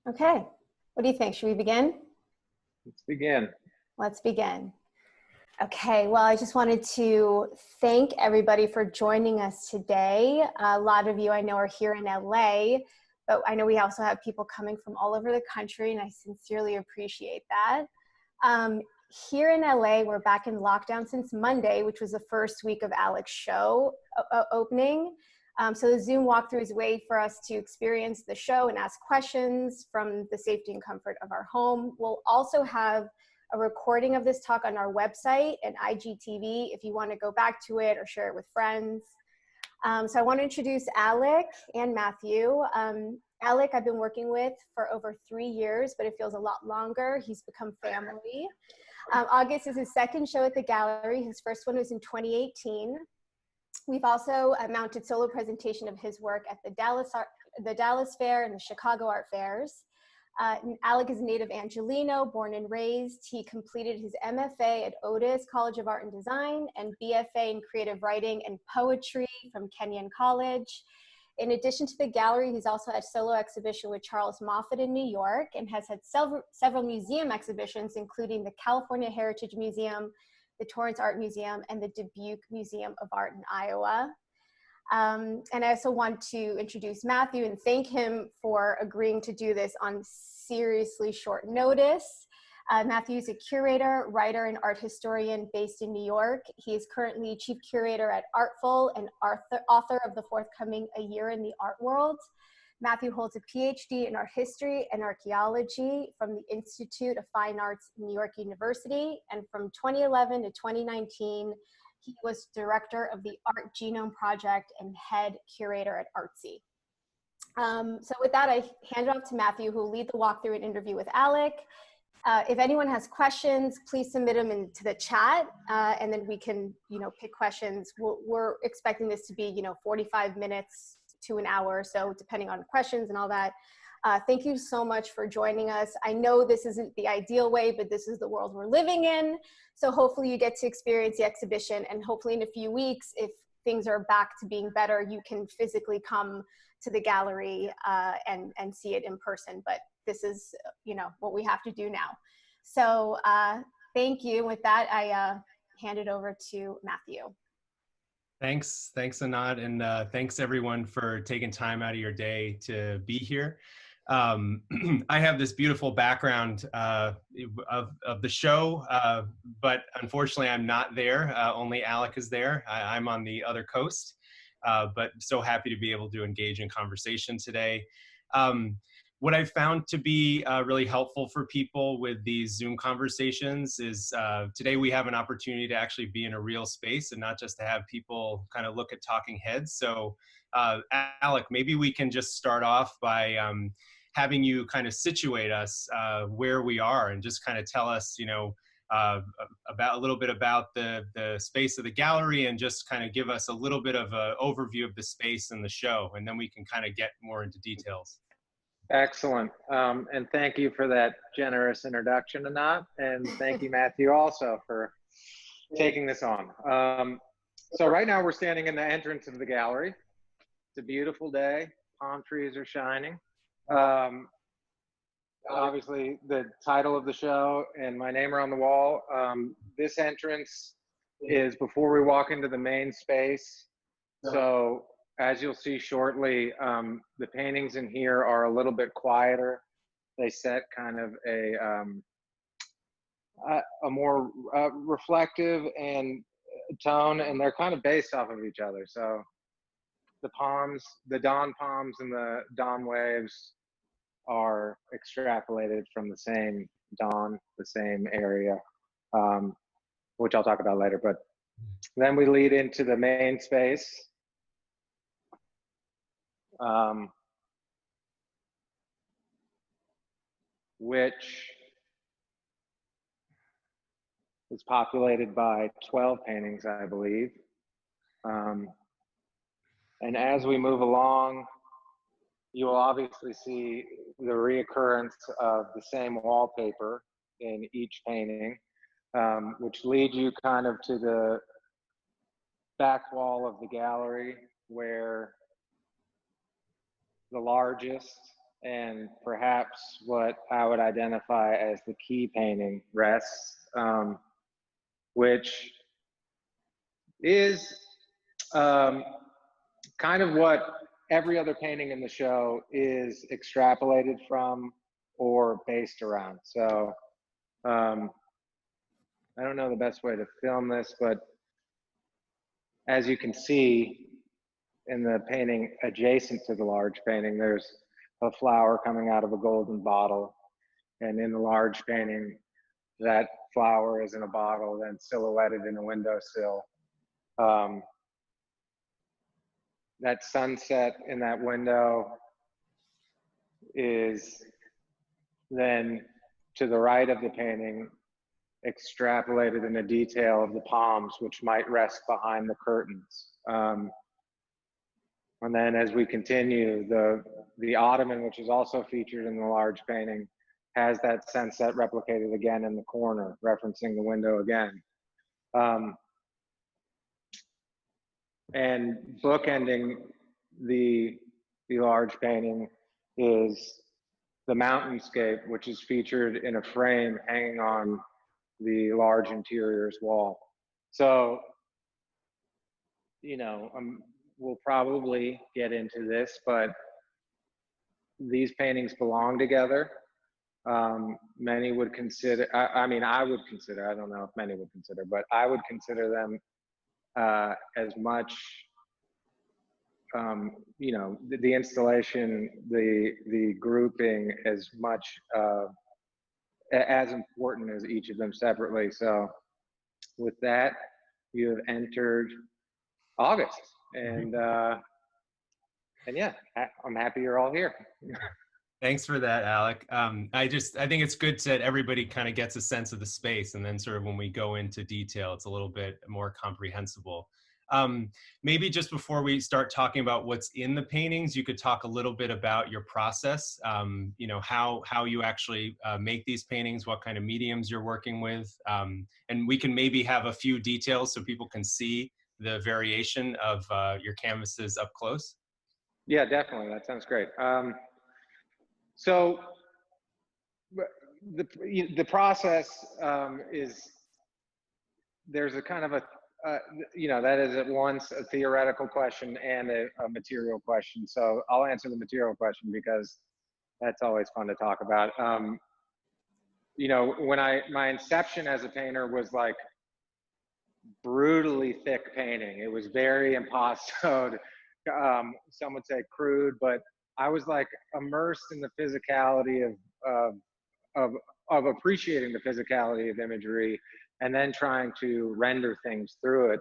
Okay, what do you think? Should we begin? Let's begin. Let's begin. Okay, well, I just wanted to thank everybody for joining us today. A lot of you I know are here in LA, but I know we also have people coming from all over the country, and I sincerely appreciate that. Here in LA, we're back in lockdown since Monday, which was the first week of Alec's show opening. So the Zoom walkthrough is a way for us to experience the show and ask questions from the safety and comfort of our home. We'll also have a recording of this talk on our website and IGTV if you want to go back to it or share it with friends. So I want to introduce Alec and Matthew. Alec I've been working with for over 3 years, but it feels a lot longer. He's become family. August is his second show at the gallery. His first one was in 2018. We've also mounted solo presentation of his work at the Dallas Fair and the Chicago Art Fairs. Alec is a native Angelino, born and raised. He completed his MFA at Otis College of Art and Design and BFA in creative writing and poetry from Kenyon College. In addition to the gallery, he's also had a solo exhibition with Charles Moffat in New York and has had several museum exhibitions, including the California Heritage Museum, the Torrance Art Museum, and the Dubuque Museum of Art in Iowa. And I also want to introduce Matthew and thank him for agreeing to do this on seriously short notice. Matthew is a curator, writer, and art historian based in New York. He is currently chief curator at Artful and author of the forthcoming A Year in the Art World. Matthew holds a PhD in art history and archaeology from the Institute of Fine Arts, New York University. And from 2011 to 2019, he was director of the Art Genome Project and head curator at Artsy. So with that, I hand it off to Matthew, who will lead the walkthrough and interview with Alec. If anyone has questions, please submit them into the chat, and then we can, pick questions. We're expecting this to be, 45 minutes to an hour, so depending on questions and all that. Thank you so much for joining us. I know this isn't the ideal way, but this is the world we're living in. So hopefully you get to experience the exhibition, and hopefully in a few weeks, if things are back to being better, you can physically come to the gallery and see it in person. But this is, what we have to do now. So thank you. With that, I hand it over to Matthew. Thanks, Anat, and thanks everyone for taking time out of your day to be here. I have this beautiful background of the show, but unfortunately I'm not there. Only Alec is there. I'm on the other coast, but so happy to be able to engage in conversation today. What I've found to be really helpful for people with these Zoom conversations is today we have an opportunity to actually be in a real space and not just to have people kind of look at talking heads. So Alec, maybe we can just start off by having you kind of situate us where we are and just kind of tell us, about a little bit about the space of the gallery and just kind of give us a little bit of an overview of the space and the show, and then we can kind of get more into details. Excellent. And thank you for that generous introduction, Anat. And thank you, Matthew, also for taking this on. So right now we're standing in the entrance of the gallery. It's a beautiful day. Palm trees are shining. Obviously, the title of the show and my name are on the wall. This entrance is before we walk into the main space. So as you'll see shortly, the paintings in here are a little bit quieter. They set kind of a more reflective and tone, and they're kind of based off of each other. So the palms, the dawn palms and the dawn waves are extrapolated from the same dawn, the same area, which I'll talk about later. But then we lead into the main space. Which is populated by 12 paintings, I believe. And as we move along, you will obviously see the reoccurrence of the same wallpaper in each painting, which lead you kind of to the back wall of the gallery, where the largest and perhaps what I would identify as the key painting rests, which is kind of what every other painting in the show is extrapolated from or based around. So I don't know the best way to film this, but as you can see in the painting adjacent to the large painting, there's a flower coming out of a golden bottle. And in the large painting, that flower is in a bottle, then silhouetted in a windowsill. That sunset in that window is then to the right of the painting, extrapolated in a detail of the palms, which might rest behind the curtains. And then as we continue, the ottoman, which is also featured in the large painting, has that sunset replicated again in the corner, referencing the window again. And bookending the large painting is the mountainscape, which is featured in a frame hanging on the large interiors wall. So, you know, we'll probably get into this, but these paintings belong together. Many would consider, I mean, I would consider, I don't know if many would consider, but I would consider them as much, you know, the installation, the grouping as much as important as each of them separately. So with that, you have entered August, and yeah, I'm happy you're all here. Thanks for that, Alec. I think it's good that everybody kind of gets a sense of the space, and then sort of when we go into detail, it's a little bit more comprehensible. Maybe just before we start talking about what's in the paintings, you could talk a little bit about your process, you know, how you actually make these paintings, what kind of mediums you're working with, and we can maybe have a few details so people can see the variation of your canvases up close. Yeah, definitely. That sounds great. So the process is, there's a kind of a, you know, that is at once a theoretical question and a material question. So I'll answer the material question because that's always fun to talk about. You know, when my inception as a painter was like brutally thick painting. It was very impastoed. Some would say crude, but I was like immersed in the physicality of appreciating the physicality of imagery and then trying to render things through it.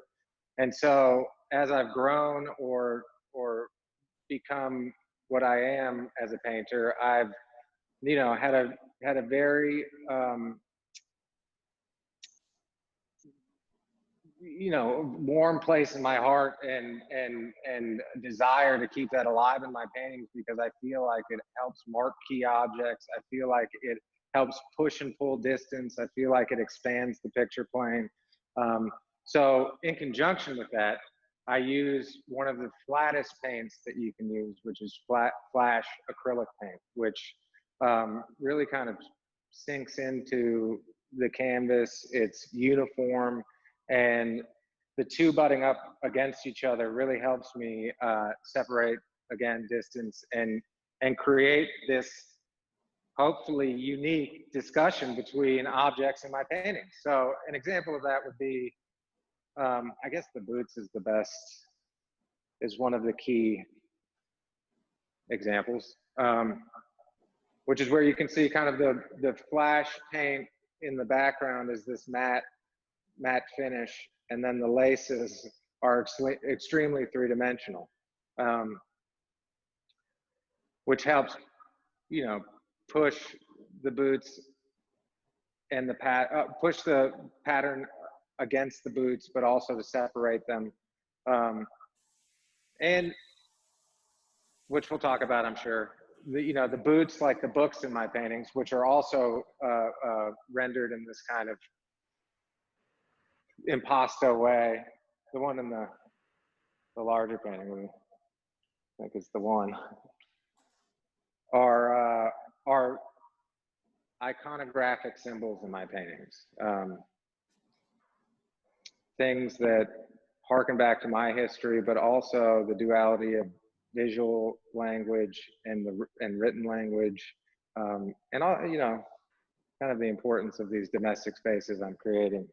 And so as I've grown or become what I am as a painter, I've, you know, had a very you know, warm place in my heart and desire to keep that alive in my paintings, because I feel like it helps mark key objects. I feel like it helps push and pull distance. I feel like it expands the picture plane. So in conjunction with that, I use one of the flattest paints that you can use, which is flash acrylic paint, which really kind of sinks into the canvas. It's uniform, and the two butting up against each other really helps me separate, again, distance and create this hopefully unique discussion between objects in my paintings. So an example of that would be, I guess the boots is the best, is one of the key examples, which is where you can see kind of the flash paint in the background is this matte finish, and then the laces are extremely three-dimensional, which helps, you know, push the boots and push the pattern against the boots, but also to separate them, and which we'll talk about, I'm sure. You know, the boots, like the books in my paintings, which are also rendered in this kind of impasto way. The one in the larger painting, I think, is the one. are iconographic symbols in my paintings. Things that harken back to my history, but also the duality of visual language and written language, and all, you know, kind of the importance of these domestic spaces I'm creating.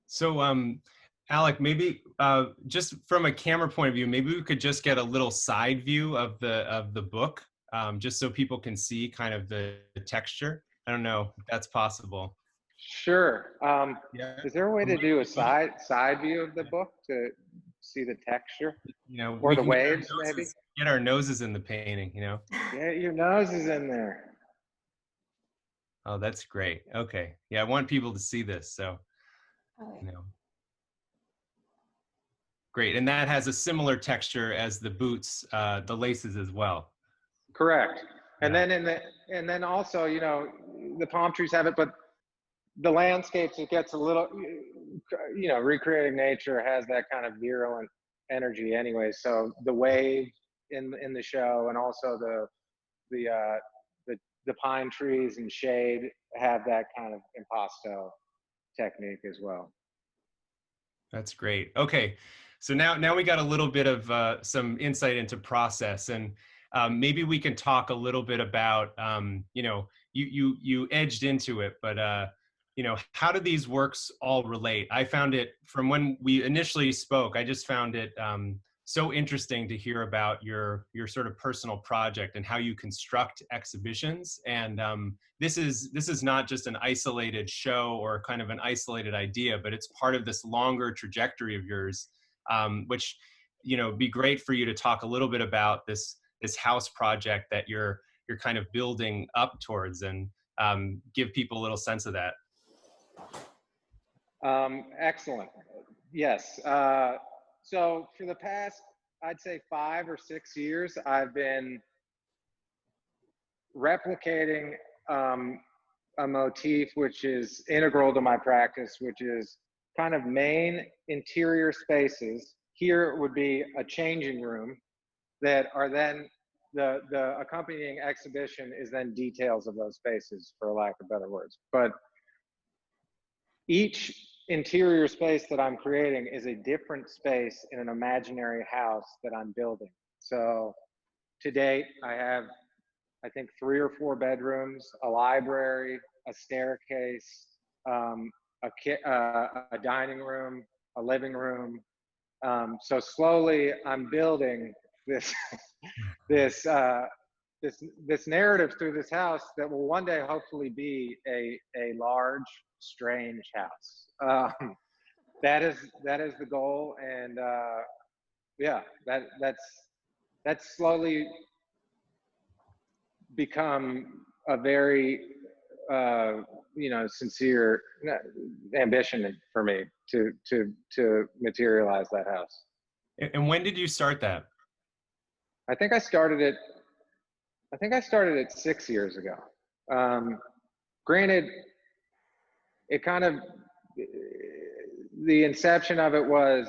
So, Alec, maybe just from a camera point of view, maybe we could just get a little side view of the book, just so people can see kind of the texture. I don't know if that's possible. Sure. Yeah. Is there a way to do a side view of the book to see the texture? You know, or we the can waves, maybe? get our noses in the painting, you know? Get your noses in there. Oh, that's great. Okay. Yeah, I want people to see this, so, you know. Great, and that has a similar texture as the boots, the laces as well. Correct. And Yeah. then and then also, you know, the palm trees have it, but the landscapes, it gets a little, you know, recreating nature has that kind of virulent energy anyway. So the wave in the show, and also the pine trees and shade have that kind of impasto technique as well. That's great. Okay, so now we got a little bit of some insight into process, and maybe we can talk a little bit about, you know, you edged into it, but you know, how do these works all relate? I found it, from when we initially spoke, I just found it so interesting to hear about your sort of personal project and how you construct exhibitions. And this is not just an isolated show or kind of an isolated idea, but it's part of this longer trajectory of yours, which, you know, be great for you to talk a little bit about this house project that you're kind of building up towards, and give people a little sense of that. Excellent. Yes. So for the past, I'd say 5 or 6 years, I've been replicating a motif which is integral to my practice, which is kind of main interior spaces. Here it would be a changing room that are then the accompanying exhibition is then details of those spaces, for lack of better words. But each interior space that I'm creating is a different space in an imaginary house that I'm building. So to date, I have, I think, 3 or 4 bedrooms, a library, a staircase, a dining room, a living room. So slowly I'm building this this narrative through this house that will one day hopefully be a large, strange house. That is the goal, and yeah, that's slowly become a very you know, sincere ambition for me to materialize that house. And when did you start that? I think I started it 6 years ago. Granted, it kind of, the inception of it was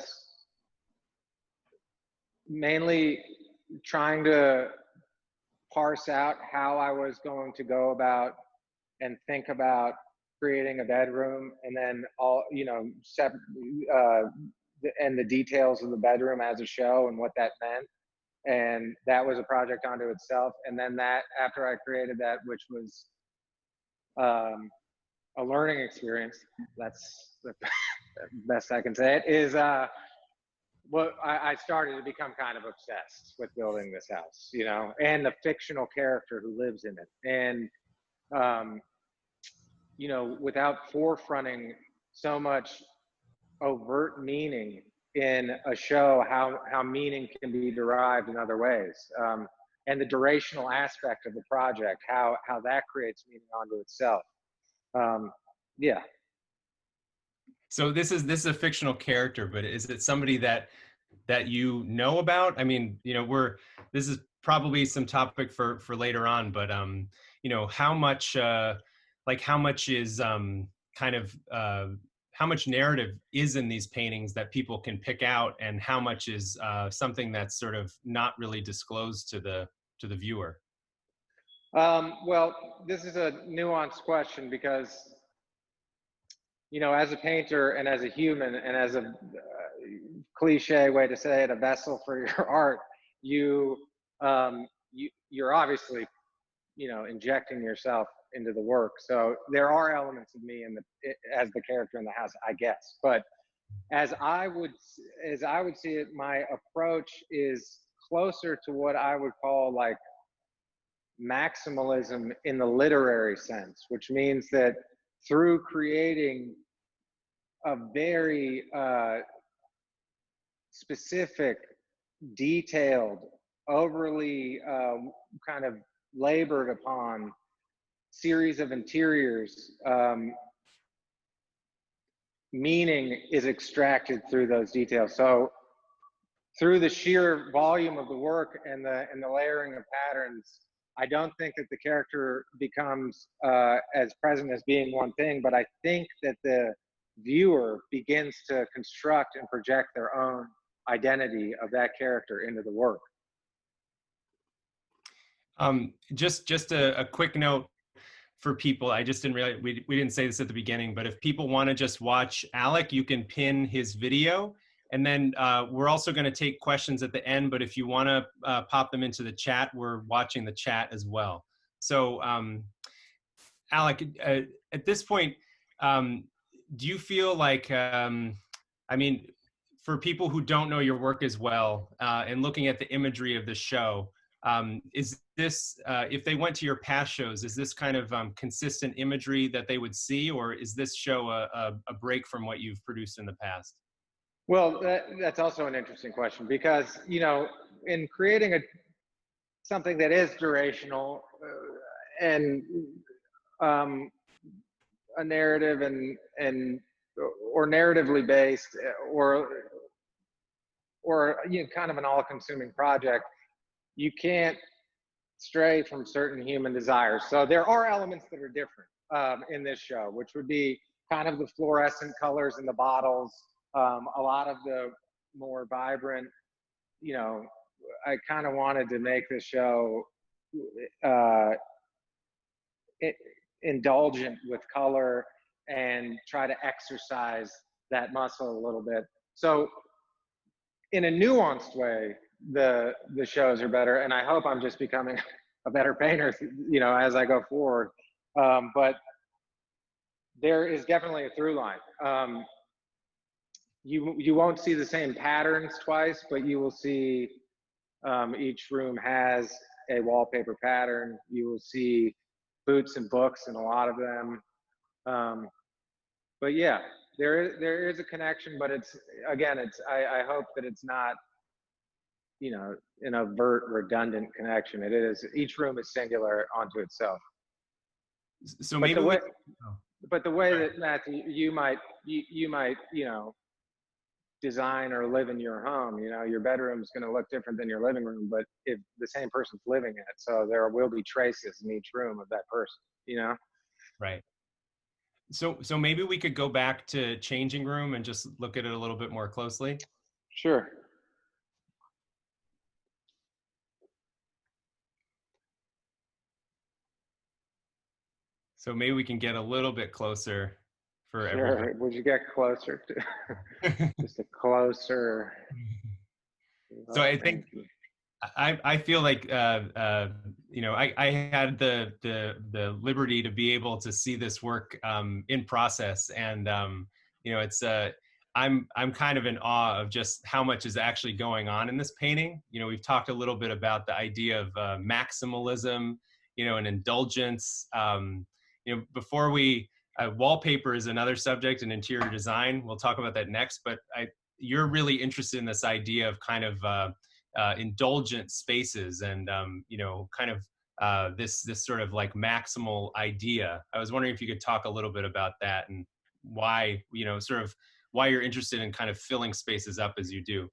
mainly trying to parse out how I was going to go about and think about creating a bedroom, and then all, you know, and the details of the bedroom as a show and what that meant. And that was a project unto itself. And then that, after I created that, which was a learning experience, that's the best I can say it, is what I started to become kind of obsessed with building this house, you know, and the fictional character who lives in it. And, you know, without forefronting so much overt meaning in a show, how meaning can be derived in other ways, and the durational aspect of the project, how that creates meaning onto itself. Yeah. So this is a fictional character, but is it somebody that you know about? I mean, you know, this is probably some topic for later on, but you know, how much like how much is kind of how much narrative is in these paintings that people can pick out, and how much is something that's sort of not really disclosed to the to the viewer? Well, this is a nuanced question because, you know, as a painter and as a human and as a cliche way to say it, a vessel for your art, you're obviously, you know, injecting yourself into the work. So there are elements of me as the character in the house, I guess. But as I would see it, my approach is closer to what I would call like maximalism in the literary sense, which means that through creating a very specific, detailed, overly kind of labored upon series of interiors, meaning is extracted through those details. So through the sheer volume of the work and the layering of patterns, I don't think that the character becomes as present as being one thing, but I think that the viewer begins to construct and project their own identity of that character into the work. Just a quick note for people. I just didn't realize we didn't say this at the beginning, but if people want to just watch Alec, you can pin his video. And then we're also going to take questions at the end, but if you want to pop them into the chat, we're watching the chat as well. So Alec, at this point, do you feel like, I mean, for people who don't know your work as well, and looking at the imagery of the show, is this, if they went to your past shows, is this kind of consistent imagery that they would see, or is this show a break from what you've produced in the past? Well, that's also an interesting question because, you know, in creating something that is durational and a narrative or narratively based or you know, kind of an all-consuming project, you can't stray from certain human desires. So there are elements that are different in this show, which would be kind of the fluorescent colors in the bottles, a lot of the more vibrant, you know, I kind of wanted to make this show indulgent with color and try to exercise that muscle a little bit. So in a nuanced way, the shows are better, and I hope I'm just becoming a better painter, you know, as I go forward. But there is definitely a through line. You won't see the same patterns twice, but you will see each room has a wallpaper pattern. You will see boots and books in a lot of them. But yeah, there is a connection, but it's, again, I hope that it's not, you know, an overt, redundant connection. It is, each room is singular onto itself. So maybe but the way that, Matthew, you might, you know, design or live in your home, you know, your bedroom is going to look different than your living room, but if the same person's living in it, so there will be traces in each room of that person, you know? Right. So maybe we could go back to changing room and just look at it a little bit more closely. Sure. So maybe we can get a little bit closer for Sure. everybody. Would you get closer to just a closer? So I think I feel like you know, I had the liberty to be able to see this work in process, and you know, it's I'm kind of in awe of just how much is actually going on in this painting. You know, we've talked a little bit about the idea of maximalism, you know, and indulgence. You know, before we wallpaper is another subject, and interior design. We'll talk about that next. But you're really interested in this idea of kind of indulgent spaces, and you know, kind of this sort of like maximal idea. I was wondering if you could talk a little bit about that and why, you know, sort of why you're interested in kind of filling spaces up as you do.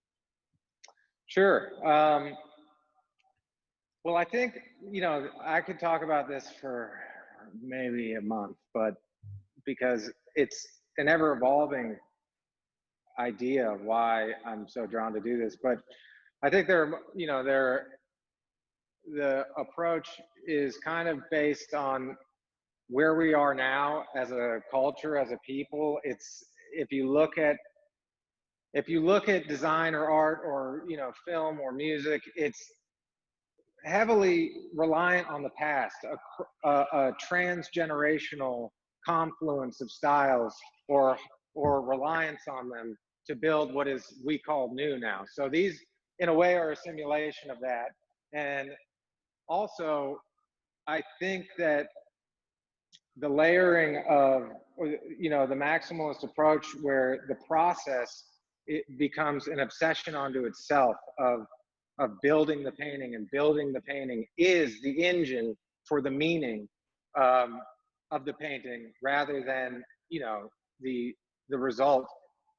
Sure. Well, I think, you know, I could talk about this for maybe a month, but because it's an ever evolving idea of why I'm so drawn to do this. But I think there are, you know, there the approach is kind of based on where we are now as a culture, as a people. It's, if you look at design or art or, you know, film or music, it's heavily reliant on the past, a transgenerational confluence of styles, or reliance on them to build what is we call new now. So these, in a way, are a simulation of that. And also, I think that the layering of, you know, the maximalist approach, where the process, it becomes an obsession onto itself of building the painting, and building the painting is the engine for the meaning of the painting, rather than, you know, the result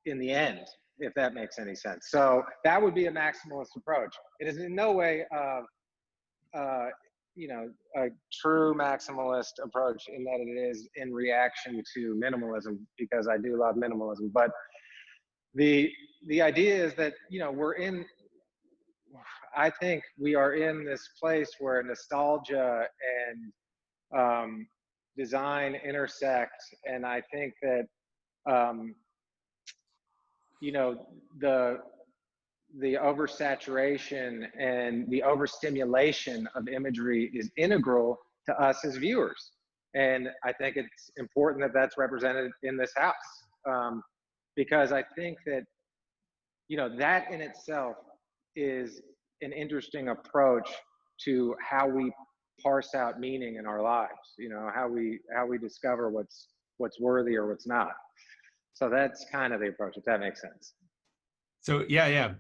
in the end, if that makes any sense. So that would be a maximalist approach. It is in no way you know, a true maximalist approach, in that it is in reaction to minimalism, because I do love minimalism. But the idea is that, you know, I think we are in this place where nostalgia and design intersect. And I think that, you know, the oversaturation and the overstimulation of imagery is integral to us as viewers. And I think it's important that that's represented in this house, because I think that, you know, that in itself is an interesting approach to how we parse out meaning in our lives, you know, how we discover what's worthy or what's not. So that's kind of the approach, if that makes sense. So yeah.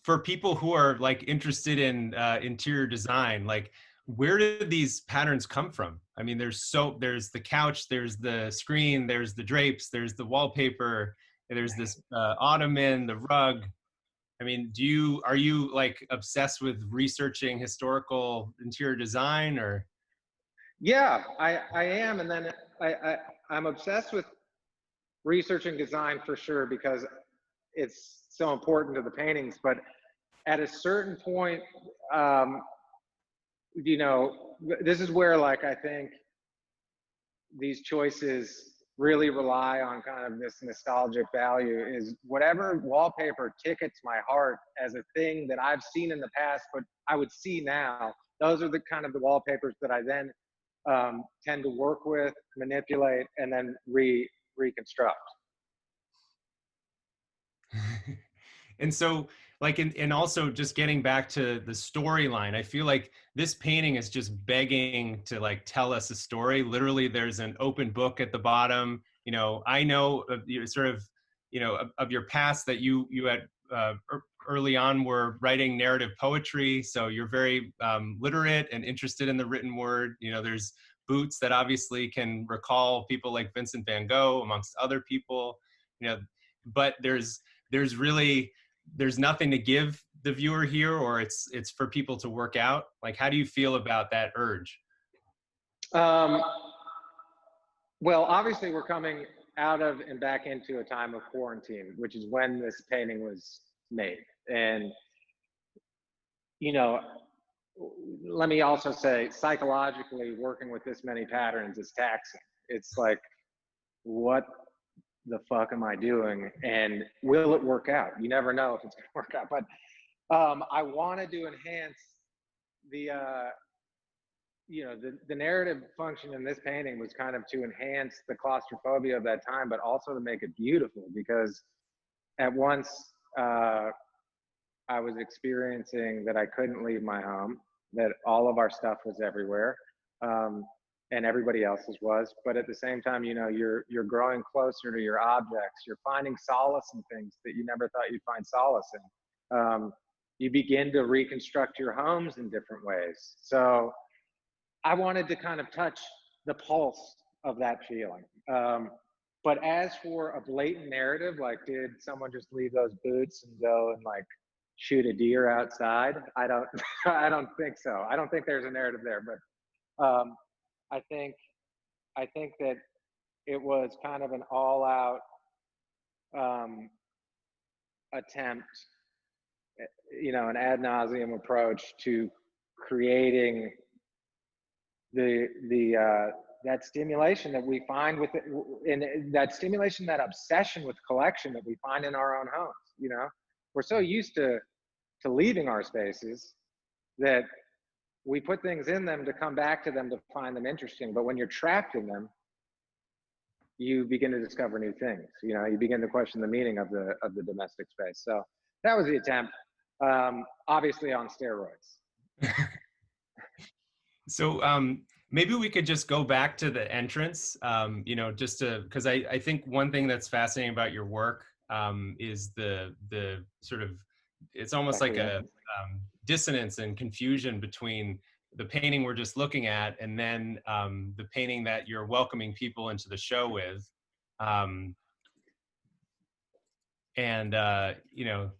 For people who are like interested in interior design, like, where did these patterns come from? I mean, there's the couch, there's the screen, there's the drapes, there's the wallpaper, there's this ottoman, the rug. I mean, are you like obsessed with researching historical interior design, or? Yeah, I am. And then I'm obsessed with researching design for sure, because it's so important to the paintings. But at a certain point, you know, this is where, like, I think these choices really rely on kind of this nostalgic value, is whatever wallpaper tickets my heart as a thing that I've seen in the past, but I would see now. Those are the kind of the wallpapers that I then tend to work with, manipulate, and then reconstruct. And so, like, and also just getting back to the storyline, I feel like this painting is just begging to like tell us a story. Literally, there's an open book at the bottom. You know, I know of you sort of, you know, of your past, that you had early on were writing narrative poetry, so you're very literate and interested in the written word. You know, there's boots that obviously can recall people like Vincent van Gogh, amongst other people. You know, but there's nothing to give the viewer here, or it's for people to work out. Like, how do you feel about that urge? Well, obviously we're coming out of and back into a time of quarantine, which is when this painting was made. And, you know, let me also say, psychologically, working with this many patterns is taxing. It's like, what the fuck am I doing? And will it work out? You never know if it's gonna work out. But I wanted to enhance the, you know, the narrative function in this painting was kind of to enhance the claustrophobia of that time, but also to make it beautiful, because at once I was experiencing that I couldn't leave my home, that all of our stuff was everywhere, and everybody else's was. But at the same time, you know, you're growing closer to your objects. You're finding solace in things that you never thought you'd find solace in. You begin to reconstruct your homes in different ways. So I wanted to kind of touch the pulse of that feeling. But as for a blatant narrative, like, did someone just leave those boots and go and like shoot a deer outside? I don't, I don't think so. I don't think there's a narrative there. But I think that it was kind of an all-out attempt, you know, an ad nauseum approach to creating that stimulation that we find with it, and that stimulation, that obsession with collection that we find in our own homes. You know, we're so used to leaving our spaces that we put things in them to come back to them to find them interesting. But when you're trapped in them, you begin to discover new things. You know, you begin to question the meaning of the domestic space. So that was the attempt, obviously on steroids. So maybe we could just go back to the entrance, you know, just to, because I think one thing that's fascinating about your work is the sort of, it's almost like a dissonance and confusion between the painting we're just looking at and then the painting that you're welcoming people into the show with. You know,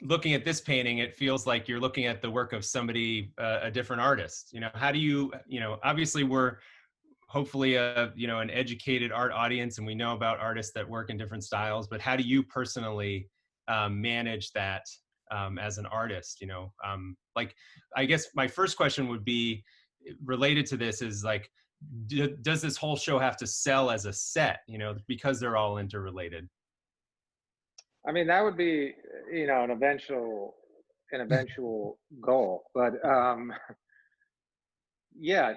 looking at this painting, it feels like you're looking at the work of somebody, a different artist. You know, how do you, you know, obviously we're hopefully you know, an educated art audience and we know about artists that work in different styles, but how do you personally manage that as an artist? You know, like, I guess my first question would be related to this is like, does this whole show have to sell as a set, you know, because they're all interrelated? I mean, that would be, you know, an eventual goal, but yeah,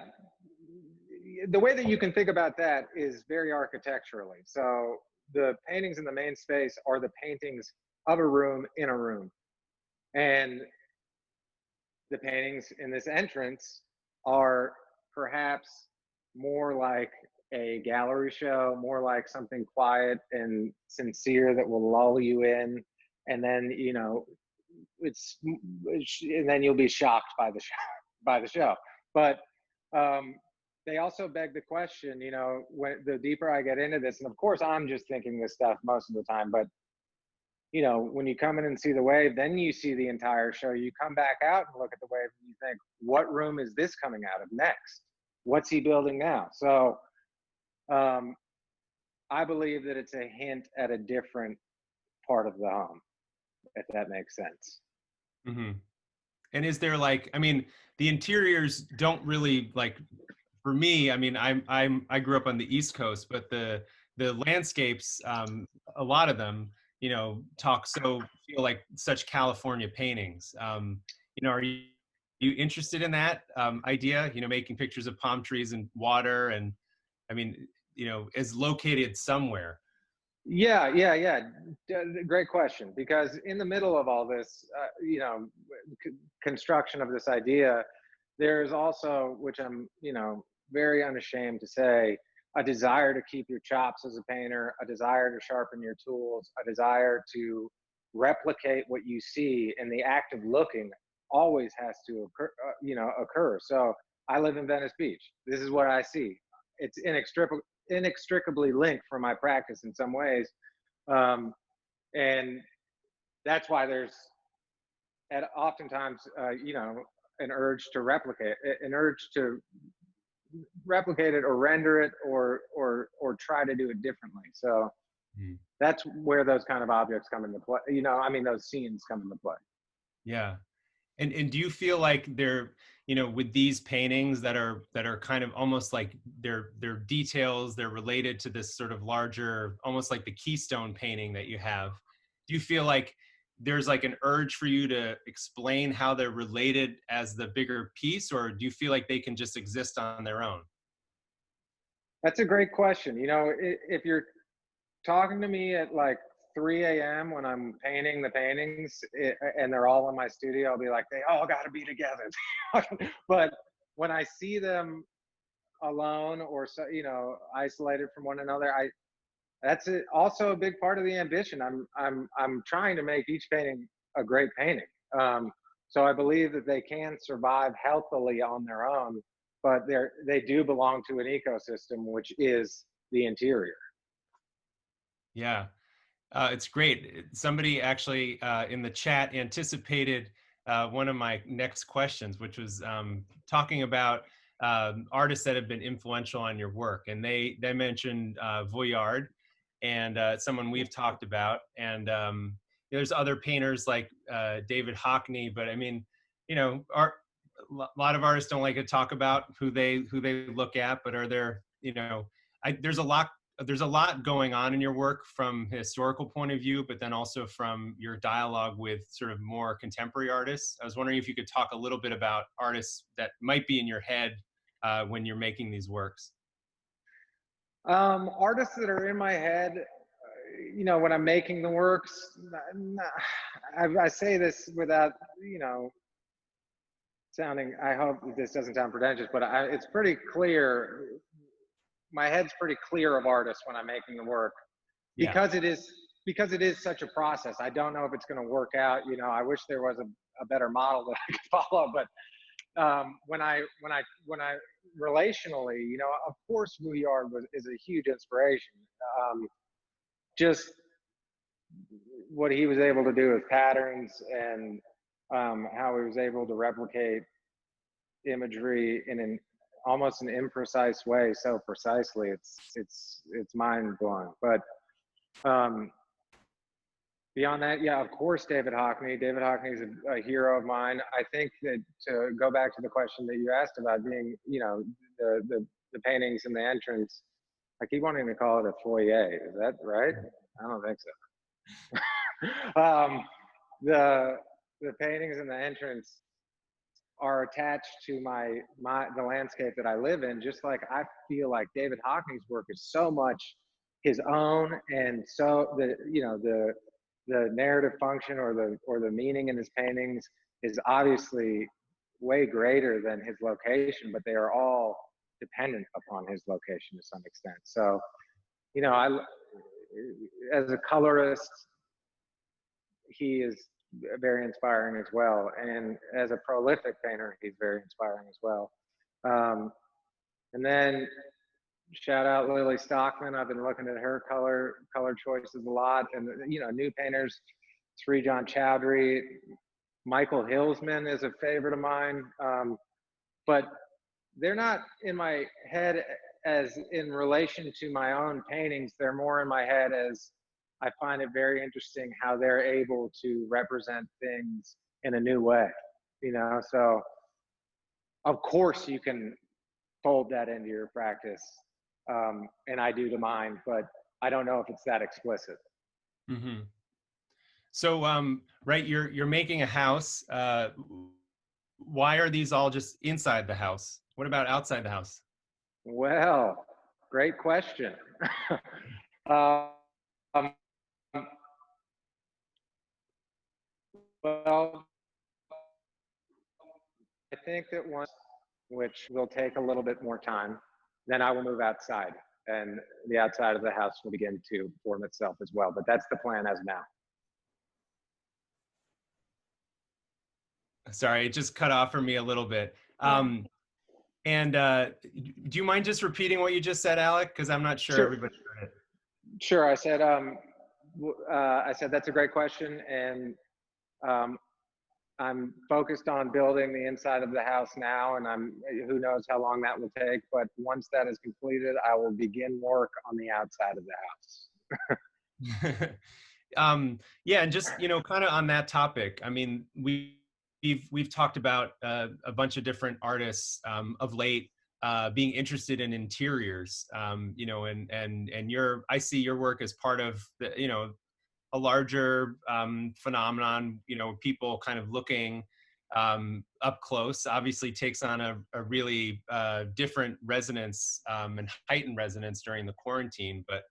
the way that you can think about that is very architecturally. So the paintings in the main space are the paintings of a room in a room, and the paintings in this entrance are perhaps more like a gallery show, more like something quiet and sincere that will lull you in, and then, you know, and then you'll be shocked by the show. But they also beg the question, you know, when the deeper I get into this, and of course I'm just thinking this stuff most of the time, but you know, when you come in and see the wave, then you see the entire show. You come back out and look at the wave and you think, what room is this coming out of next? What's he building now? So I believe that it's a hint at a different part of the home, if that makes sense. Mm-hmm. And is there like, I mean, the interiors don't really like, for me, I mean, I grew up on the East Coast, but the landscapes, a lot of them, you know, feel like such California paintings. You know, are you interested in that idea? You know, making pictures of palm trees and water, and I mean, you know, is located somewhere. Yeah. Great question. Because in the middle of all this, you know, construction of this idea, there's also, which I'm, you know, very unashamed to say, a desire to keep your chops as a painter, a desire to sharpen your tools, a desire to replicate what you see, and the act of looking always has to occur. So I live in Venice Beach. This is what I see. It's inextricably linked from my practice in some ways, and that's why there's oftentimes you know, an urge to replicate it or render it or try to do it differently. So that's where those kind of objects come into play. You know, I mean, those scenes come into play. Yeah. And do you feel like they're, you know, with these paintings that are kind of almost like they're details, they're related to this sort of larger, almost like the Keystone painting that you have, do you feel like there's like an urge for you to explain how they're related as the bigger piece, or do you feel like they can just exist on their own? That's a great question. You know, if you're talking to me at like 3 a.m. when I'm painting the paintings and they're all in my studio, I'll be like, they all got to be together. But when I see them alone or, so, you know, isolated from one another, that's also a big part of the ambition. I'm trying to make each painting a great painting. So I believe that they can survive healthily on their own, but they do belong to an ecosystem, which is the interior. Yeah. It's great. Somebody actually in the chat anticipated one of my next questions, which was talking about artists that have been influential on your work. And they mentioned Voyard, and someone we've talked about. And there's other painters like David Hockney, but I mean, you know, art, a lot of artists don't like to talk about who they look at, but are there, you know, there's a lot going on in your work from a historical point of view, but then also from your dialogue with sort of more contemporary artists. I was wondering if you could talk a little bit about artists that might be in your head when you're making these works. Artists that are in my head, you know, when I'm making the works, I say this without, you know, sounding, I hope this doesn't sound pretentious, but it's pretty clear. My head's pretty clear of artists when I'm making the work, Yeah. because it is such a process. I don't know if it's going to work out. You know, I wish there was a better model that I could follow, but when I relationally, you know, of course, Vuillard is a huge inspiration. Just what he was able to do with patterns, and how he was able to replicate imagery in an almost an imprecise way so precisely, it's mind blowing. But beyond that, yeah, of course, David Hockney is a hero of mine. I think that, to go back to the question that you asked about being, you know, the paintings in the entrance, I keep wanting to call it a foyer. Is that right? I don't think so. The paintings in the entrance are attached to the landscape that I live in. Just like I feel like David Hockney's work is so much his own, and so the narrative function or the meaning in his paintings is obviously way greater than his location, but they are all dependent upon his location to some extent. So, you know, as a colorist, he is very inspiring as well. And as a prolific painter, he's very inspiring as well. And then shout out Lily Stockman. I've been looking at her color choices a lot. And, you know, new painters, Srijan Chowdhury, Michael Hillsman is a favorite of mine. But they're not in my head as in relation to my own paintings. They're more in my head as I find it very interesting how they're able to represent things in a new way, you know? So of course you can fold that into your practice. And I do to mine, but I don't know if it's that explicit. Mm-hmm. So, right, you're making a house. Why are these all just inside the house? What about outside the house? Well, great question. Well, I think that once, which will take a little bit more time, then I will move outside, and the outside of the house will begin to form itself as well. But that's the plan as now. Sorry, it just cut off for me a little bit. And do you mind just repeating what you just said, Alec? Because I'm not sure everybody heard it. Sure. I said that's a great question, and I'm focused on building the inside of the house now, and who knows how long that will take. But once that is completed, I will begin work on the outside of the house. Yeah, and just, you know, kind of on that topic, I mean, we've talked about a bunch of different artists of late being interested in interiors, you know, and I see your work as part of the, you know, a larger phenomenon, you know, people kind of looking up close. Obviously takes on a really different resonance and heightened resonance during the quarantine. But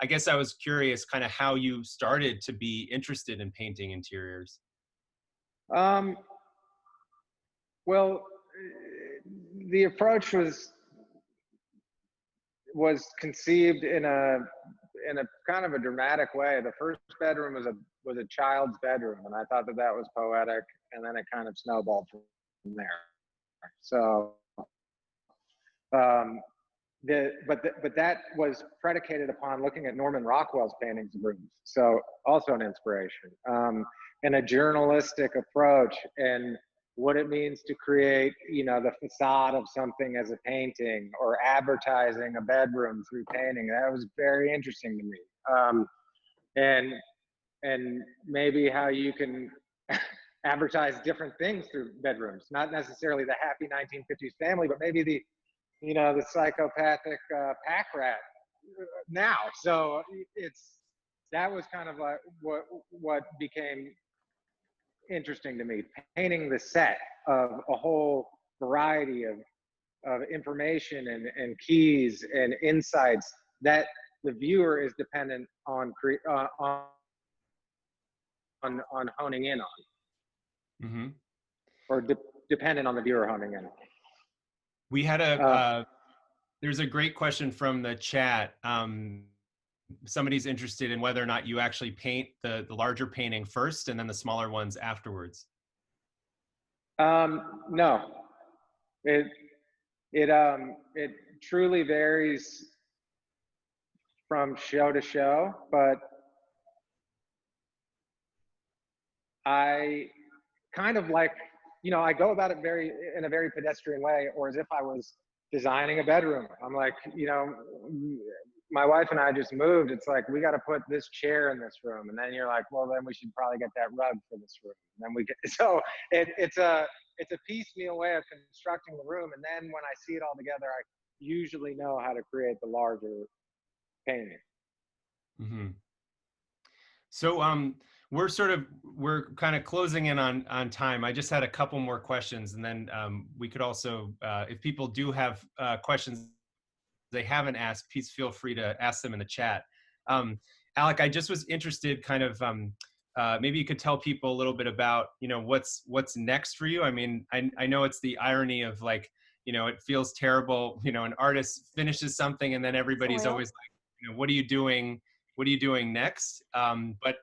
I guess I was curious kind of how you started to be interested in painting interiors. Well, the approach was conceived in a kind of a dramatic way. The first bedroom was a child's bedroom, and I thought that was poetic, and then it kind of snowballed from there. So, but that was predicated upon looking at Norman Rockwell's paintings of rooms. So also an inspiration, and a journalistic approach, and what it means to create, you know, the facade of something as a painting, or advertising a bedroom through painting. That was very interesting to me. and maybe how you can advertise different things through bedrooms, not necessarily the happy 1950s family, but maybe the, the psychopathic pack rat now. So that was kind of like what became interesting to me, painting the set of a whole variety of information and keys and insights that the viewer is dependent on honing in on, Mm-hmm. or dependent on the viewer honing in. We had there's a great question from the chat. Somebody's interested in whether or not you actually paint the larger painting first and then the smaller ones afterwards. No, it truly varies from show to show, but I kind of like, I go about it in a very pedestrian way, or as if I was designing a bedroom. I'm like, my wife and I just moved. It's like, we got to put this chair in this room. And then you're like, well, then we should probably get that rug for this room. And then so it's a piecemeal way of constructing the room. And then when I see it all together, I usually know how to create the larger painting. Mm-hmm. So we're kind of closing in on time. I just had a couple more questions, and then we could also, if people do have questions they haven't asked, please feel free to ask them in the chat. Alec, I just was interested, kind of maybe you could tell people a little bit about what's next for you. I mean, I know it's the irony of, like, it feels terrible, an artist finishes something and then everybody's always like, what are you doing? What are you doing next? But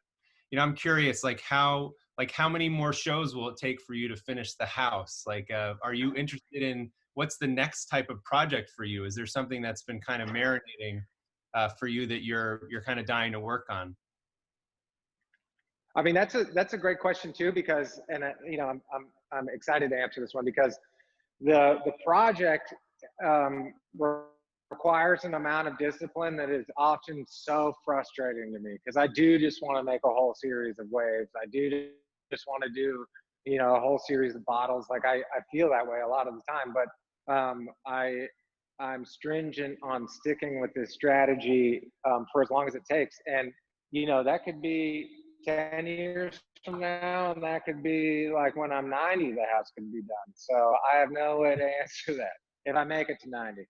I'm curious, like how many more shows will it take for you to finish the house? Like, are you interested in what's the next type of project for you? Is there something that's been kind of marinating for you that you're kind of dying to work on? I mean, that's a great question too, because, and I'm excited to answer this one, because the project requires an amount of discipline that is often so frustrating to me, because I do just want to make a whole series of waves. I do just want to do, a whole series of bottles. Like I feel that way a lot of the time, but I'm stringent on sticking with this strategy for as long as it takes. And, that could be 10 years from now, and that could be like when I'm 90, the house could be done. So I have no way to answer that if I make it to 90.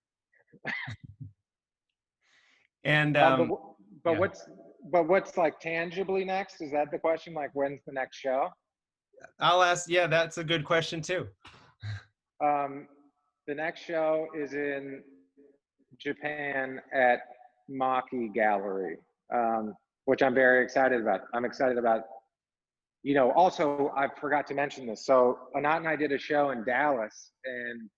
And but what's like tangibly next? Is that the question? Like, when's the next show? I'll ask. Yeah, that's a good question too. The next show is in Japan at Maki Gallery, which I'm very excited about. I'm excited about, also, I forgot to mention this. So Anat and I did a show in Dallas, and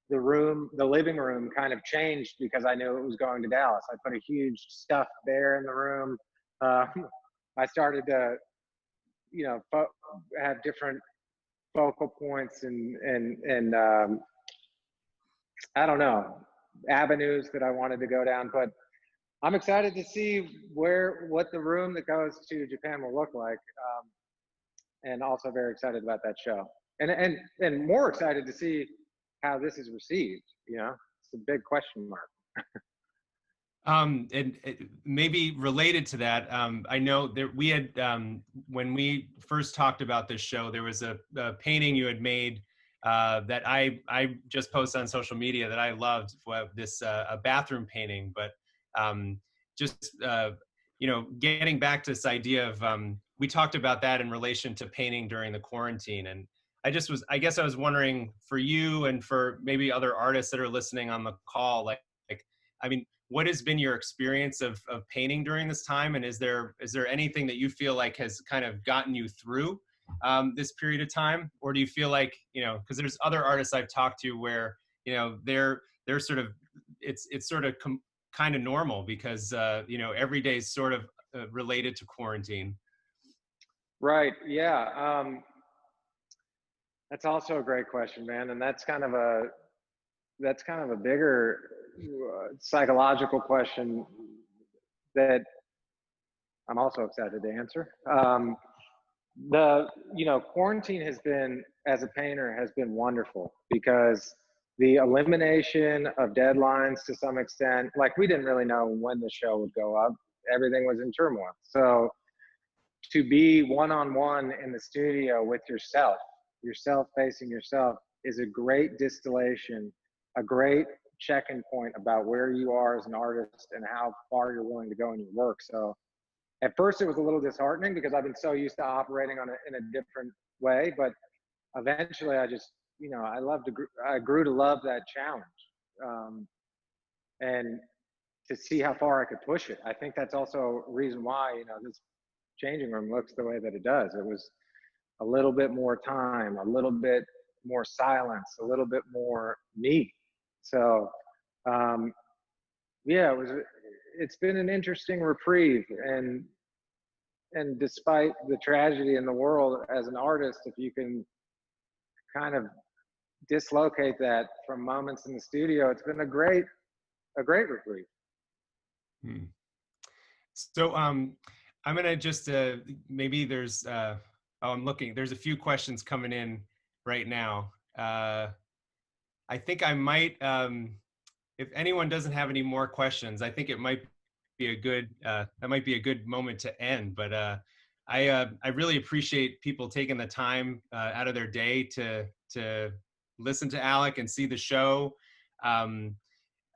the living room kind of changed because I knew it was going to Dallas. I put a huge stuffed bear in the room. I started to, have different focal points and I don't know, avenues that I wanted to go down. But I'm excited to see what the room that goes to Japan will look like, and also very excited about that show, and more excited to see how this is received. It's a big question mark. And maybe related to that, I know that we had, when we first talked about this show, there was a painting you had made that I just posted on social media that I loved, this a bathroom painting. But getting back to this idea of, we talked about that in relation to painting during the quarantine. And I guess I was wondering, for you and for maybe other artists that are listening on the call, I mean, what has been your experience of painting during this time? And is there anything that you feel like has kind of gotten you through this period of time? Or do you feel like, because there's other artists I've talked to where, they're sort of, it's sort of kind of normal because, every day is sort of related to quarantine. Right. Yeah. That's also a great question, man. And that's kind of a bigger psychological question that I'm also excited to answer. Quarantine has been, as a painter, has been wonderful because the elimination of deadlines to some extent, like we didn't really know when the show would go up. Everything was in turmoil. So to be one-on-one in the studio with yourself facing yourself, is a great distillation, a great check-in point about where you are as an artist and how far you're willing to go in your work. So at first it was a little disheartening because I've been so used to operating in a different way, but eventually I just, I grew to love that challenge. And to see how far I could push it. I think that's also a reason why, this changing room looks the way that it does. It was a little bit more time, a little bit more silence, a little bit more me. So, it's been an interesting reprieve, and despite the tragedy in the world, as an artist, if you can kind of dislocate that from moments in the studio, it's been a great reprieve. So I'm gonna just maybe there's I'm looking, there's a few questions coming in right now. I think I might, if anyone doesn't have any more questions, I think it might be a good that might be a good moment to end. But I really appreciate people taking the time out of their day to listen to Alec and see the show. And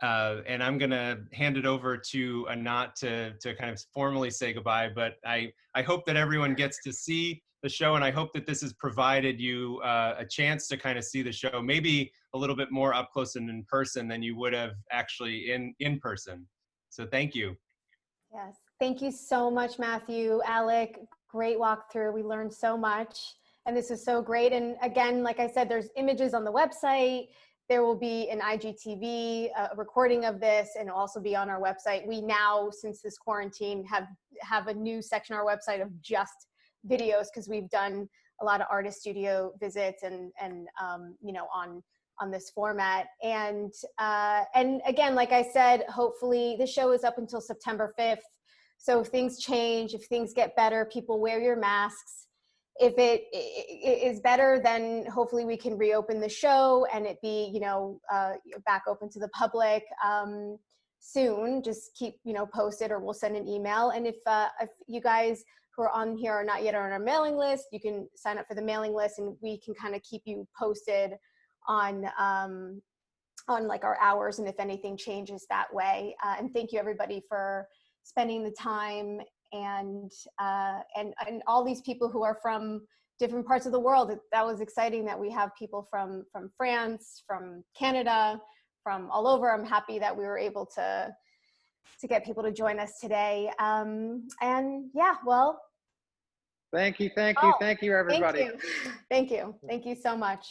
I'm going to hand it over to Anat to kind of formally say goodbye. But I hope that everyone gets to see the show, and I hope that this has provided you a chance to kind of see the show, maybe a little bit more up close and in person than you would have actually in person. So thank you. Yes, thank you so much, Matthew, Alec. Great walkthrough. We learned so much, and this is so great. And again, like I said, there's images on the website. There will be an IGTV recording of this, and it'll also be on our website. We now, since this quarantine, have a new section on our website of just videos, because we've done a lot of artist studio visits and on this format. And again, like I said, hopefully the show is up until September 5th. So if things change, if things get better, people wear your masks. If it is better, then hopefully we can reopen the show and it be, back open to the public soon. Just keep, posted, or we'll send an email. And if you guys who are on here are not yet on our mailing list, you can sign up for the mailing list, and we can kind of keep you posted on like our hours and if anything changes that way. And thank you everybody for spending the time, and all these people who are from different parts of the world. That was exciting that we have people from France, from Canada, from all over. I'm happy that we were able to get people to join us today. And yeah, well. Thank you, everybody. Thank you so much.